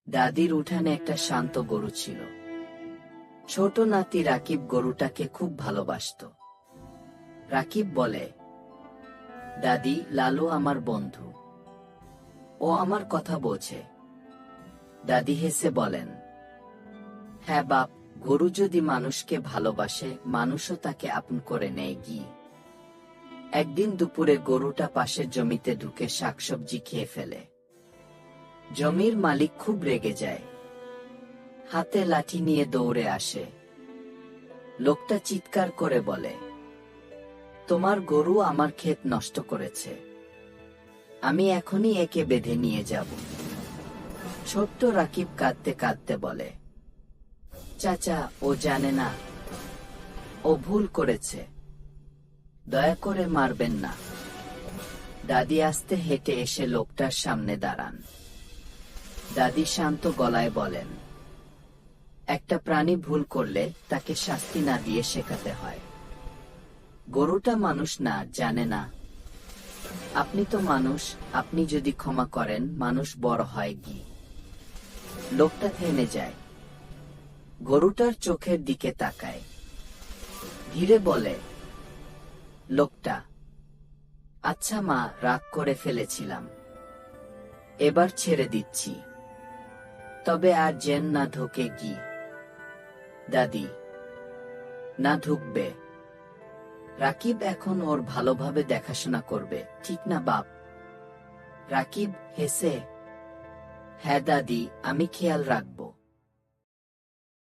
দাদির উঠানে একটা শান্ত গরু ছিল। ছোট নাতি রাকিব গরুটাকে খুব ভালোবাসতো। রাকিব বলে, দাদি, লালু আমার বন্ধু, ও আমার কথা বোঝে। দাদি হেসে বলেন, হ্যাঁ বাপ, গরু যদি মানুষকে ভালোবাসে, মানুষও তাকে আপন করে নেয় কি। একদিন দুপুরে গরুটা পাশের জমিতে ঢুকে শাকসবজি খেয়ে ফেলে। জমির মালিক খুব রেগে যায়, হাতে লাঠি নিয়ে দৌড়ে আসে। লোকটা চিৎকার করে বলে, তোমার গরু আমার ক্ষেত নষ্ট করেছে, আমি এখনই একে বেঁধে নিয়ে যাব। ছোট্ট রাকিব কাঁদতে কাঁদতে বলে, চাচা, ও জানে না, ও ভুল করেছে, দয়া করে মারবেন না। দাদি আস্তে হেঁটে এসে লোকটার সামনে দাঁড়ান। দাদি শান্ত গলায় বলেন, একটা প্রাণী ভুল করলে তাকে শাস্তি না দিয়ে শেখাতে হয়। গরুটা মানুষ না, জানে না। আপনি তো মানুষ, আপনি যদি ক্ষমা করেন, মানুষ বড় হয় কি। লোকটা থেমে যায়, গরুটার চোখের দিকে তাকায়, ধীরে বলে, লোকটা, আচ্ছা মা, রাগ করে ফেলেছিলাম, এবার ছেড়ে দিচ্ছি, তবে আর যেন না ঢোকে কি। দাদি, না ঢুকবে। রাকিব এখন ওর ভালোভাবে দেখাশোনা করবে, ঠিক না বাপ? রাকিব হেসে, হ্যাঁ দাদি, আমি খেয়াল রাখবো।